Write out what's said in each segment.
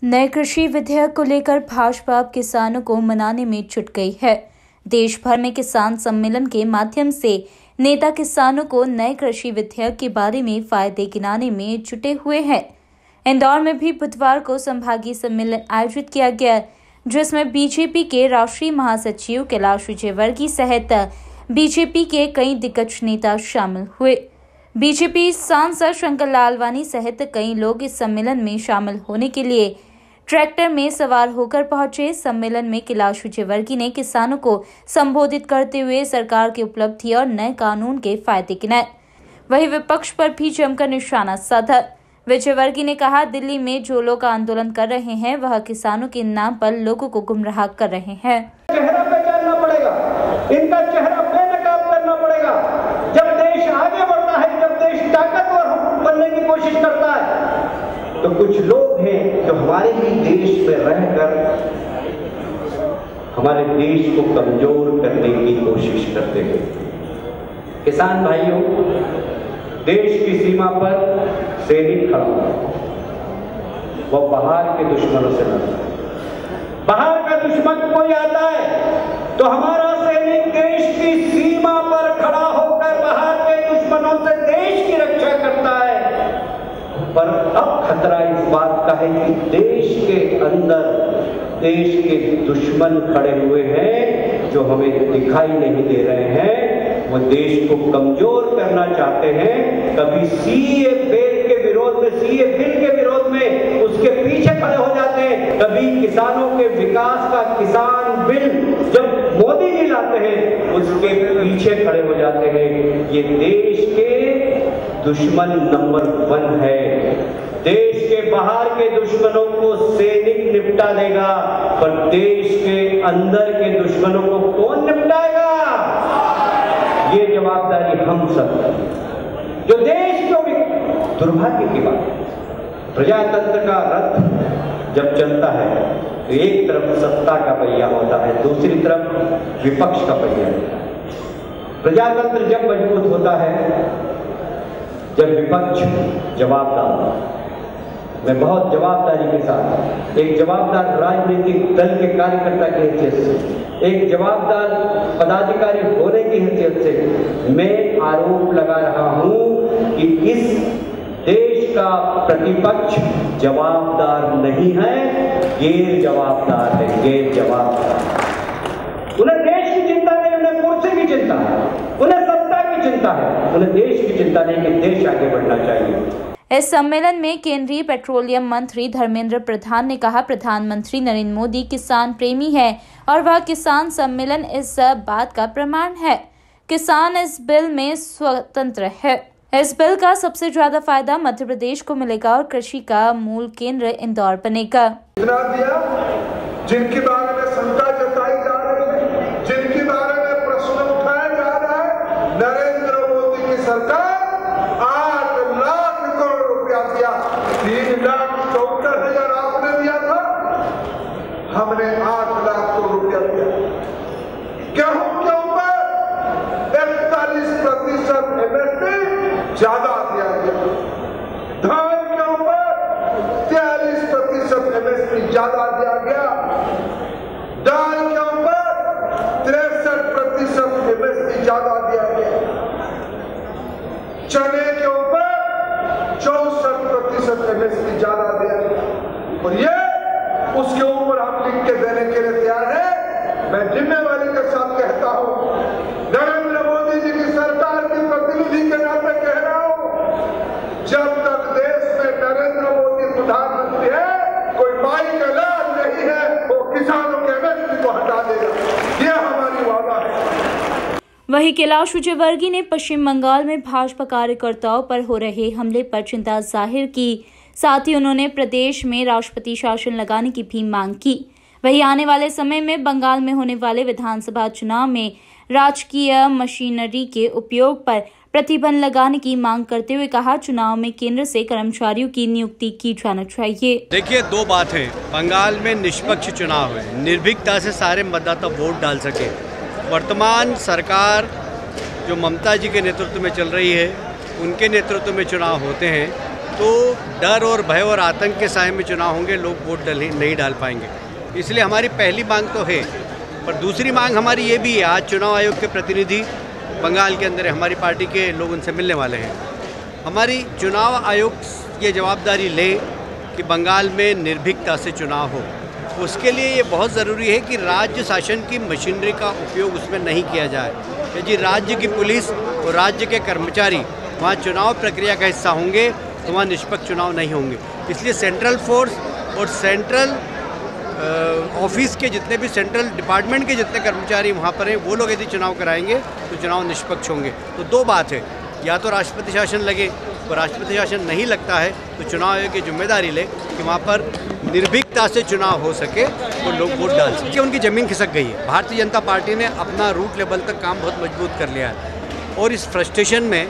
नए कृषि विधेयक को लेकर भाजपा अब किसानों को मनाने में जुट गई है। देश भर में किसान सम्मेलन के माध्यम से नेता किसानों को नए कृषि विधेयक के बारे में फायदे गिनाने में जुटे हुए हैं। इंदौर में भी बुधवार को संभागीय सम्मेलन आयोजित किया गया, जिसमें बीजेपी के राष्ट्रीय महासचिव कैलाश विजयवर्गीय सहित बीजेपी के कई दिग्गज नेता शामिल हुए। बीजेपी सांसद शंकर लालवानी सहित कई लोग इस सम्मेलन में शामिल होने के लिए ट्रैक्टर में सवार होकर पहुंचे। सम्मेलन में कैलाश विजयवर्गीय ने किसानों को संबोधित करते हुए सरकार की उपलब्धि और नए कानून के फायदे गिनाए। वहीं विपक्ष पर भी जमकर निशाना साधा। विजयवर्गीय ने कहा, दिल्ली में जो लोग आंदोलन कर रहे हैं वह किसानों के नाम पर लोगों को गुमराह कर रहे हैं। चेहरा पहचानना पड़ेगा, इनका चेहरा बेनकाब करना पड़ेगा। जब देश आगे बढ़ता है, जब देश ताकतवर बनने की कोशिश करता है, तो कुछ लोग हैं जो हमारे ही देश में रहकर हमारे देश को कमजोर करने की कोशिश करते हैं। किसान भाइयों, देश की सीमा पर सैनिक खड़ा हुआ, वो बाहर के दुश्मनों से लड़ता है। बाहर का दुश्मन कोई आता है तो हमारा सैनिक देश की सीमा पर खड़ा होकर बाहर के दुश्मनों से देश की रक्षा करता है। पर अब खतरा इस बात का है कि देश के अंदर देश के दुश्मन खड़े हुए हैं जो हमें दिखाई नहीं दे रहे हैं। वो देश को कमजोर करना चाहते हैं। कभी सीए बिल के विरोध में उसके पीछे खड़े हो जाते हैं। कभी किसानों के विकास का किसान बिल जब मोदी जी लाते हैं उसके पीछे खड़े हो जाते हैं। ये देश के दुश्मन नंबर 1 है। देश के बाहर के दुश्मनों को सैनिक निपटा देगा, पर देश के अंदर के दुश्मनों को कौन निपटाएगा? ये जवाबदारी हम सब, जो देश को भी दुर्भाग्य की बात, प्रजातंत्र का रथ जब चलता है तो एक तरफ सत्ता का पहिया होता है, दूसरी तरफ विपक्ष का पहिया। प्रजातंत्र जब मजबूत होता है जब विपक्ष जवाबदार, मैं बहुत जवाबदारी के साथ एक जवाबदार राजनीतिक दल के कार्यकर्ता की हैसियत से, एक जवाबदार पदाधिकारी होने की हैसियत से मैं आरोप लगा रहा हूं कि इस देश का प्रतिपक्ष जवाबदार नहीं है, गैर जवाबदार है, गैर जवाबदार। उन्हें देश की चिंता नहीं, उन्हें कुर्सी की चिंता है, उन्हें सत्ता की चिंता है, उन्हें देश की चिंता नहीं कि देश आगे बढ़ना चाहिए। इस सम्मेलन में केंद्रीय पेट्रोलियम मंत्री धर्मेंद्र प्रधान ने कहा, प्रधानमंत्री नरेंद्र मोदी किसान प्रेमी है और वह किसान सम्मेलन इस बात का प्रमाण है। किसान इस बिल में स्वतंत्र है। इस बिल का सबसे ज्यादा फायदा मध्य प्रदेश को मिलेगा और कृषि का मूल केंद्र इंदौर बनेगा। जिनके बारे में शंका जताई जा रही है, जिनके बारे में प्रश्न उठाया जा रहा है, नरेंद्र मोदी की सरकार 8 लाख करोड़ रुपया दिया। 3,74,000 आपने दिया था, हमने 8 लाख करोड़ रुपया दिया। गेहूं के ऊपर 41% MSP ज्यादा दिया गया। धान के ऊपर 43% MSP ज्यादा दिया गया। दाल के ऊपर 63% MSP ज्यादा दिया गया। चने के ऊपर 64% MSP ज्यादा दिया गया। और ये उसके ऊपर हम लिख के देने के लिए तैयार है। मैं जिम्मेवारी के साथ कहता हूं, नरेंद्र मोदी जी की सरकार के प्रतिनिधि के नाते कह रहा हूं, जब तक देश में नरेंद्र मोदी प्रधानमंत्री है, कोई माई का लाल नहीं है, वो किसानों के MSP को हटा देगा। ये हमारी वादा है। वहीं कैलाश विजयवर्गीय ने पश्चिम बंगाल में भाजपा कार्यकर्ताओं पर हो रहे हमले पर चिंता जाहिर की। साथ ही उन्होंने प्रदेश में राष्ट्रपति शासन लगाने की भी मांग की। वहीं आने वाले समय में बंगाल में होने वाले विधानसभा चुनाव में राजकीय मशीनरी के उपयोग पर प्रतिबंध लगाने की मांग करते हुए कहा, चुनाव में केंद्र से कर्मचारियों की नियुक्ति की जाना चाहिए। देखिए, 2 बात है। बंगाल में निष्पक्ष चुनाव है, निर्भीकता से सारे मतदाता वोट डाल सके। वर्तमान सरकार जो ममता जी के नेतृत्व में चल रही है, उनके नेतृत्व में चुनाव होते हैं तो डर और भय और आतंक के साए में चुनाव होंगे, लोग वोट नहीं डाल पाएंगे। इसलिए हमारी पहली मांग तो है। पर दूसरी मांग हमारी ये भी है, आज चुनाव आयोग के प्रतिनिधि बंगाल के अंदर है, हमारी पार्टी के लोग उनसे मिलने वाले हैं। हमारी चुनाव आयोग ये जवाबदारी ले कि बंगाल में निर्भीकता से चुनाव हो। उसके लिए ये बहुत ज़रूरी है कि राज्य शासन की मशीनरी का उपयोग उसमें नहीं किया जाए। यदि राज्य की पुलिस और राज्य के कर्मचारी वहाँ चुनाव प्रक्रिया का हिस्सा होंगे तो वहाँ निष्पक्ष चुनाव नहीं होंगे। इसलिए सेंट्रल फोर्स और सेंट्रल ऑफिस के जितने भी सेंट्रल डिपार्टमेंट के जितने कर्मचारी वहाँ पर हैं, वो लोग यदि चुनाव कराएंगे तो चुनाव निष्पक्ष होंगे। तो दो बात है, या तो राष्ट्रपति शासन लगे, और राष्ट्रपति शासन नहीं लगता है तो चुनाव आयोग की जिम्मेदारी ले कि वहाँ पर निर्भीकता से चुनाव हो सके तो लोग वोट डाल सके। उनकी ज़मीन खिसक गई है। भारतीय जनता पार्टी ने अपना रूट लेवल तक काम बहुत मजबूत कर लिया है और इस फ्रस्ट्रेशन में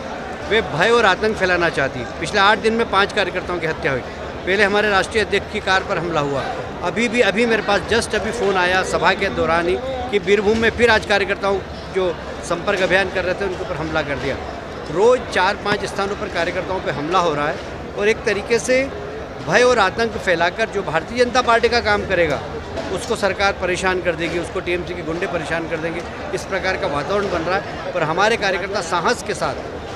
वे भय और आतंक फैलाना चाहती है। पिछले 8 दिन में 5 कार्यकर्ताओं की हत्या हुई। पहले हमारे राष्ट्रीय अध्यक्ष की कार पर हमला हुआ। अभी मेरे पास जस्ट अभी फ़ोन आया सभा के दौरान ही कि बीरभूम में फिर आज कार्यकर्ताओं जो संपर्क अभियान कर रहे थे उनके ऊपर हमला कर दिया। रोज़ 4-5 स्थानों पर कार्यकर्ताओं पर हमला हो रहा है और एक तरीके से भय और आतंक फैलाकर जो भारतीय जनता पार्टी का काम करेगा उसको सरकार परेशान कर देगी, उसको टीएमसी के गुंडे परेशान कर देंगे। इस प्रकार का वातावरण बन रहा है, पर हमारे कार्यकर्ता साहस के साथ,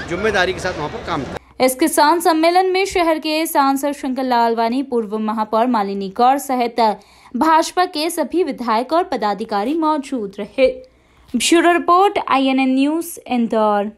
जिम्मेदारी के साथ वहाँ पर काम करें। इस किसान सम्मेलन में शहर के सांसद शंकर लालवानी, पूर्व महापौर मालिनी गौड़ सहित भाजपा के सभी विधायक और पदाधिकारी मौजूद रहे। Bureau report, INN news, Indore.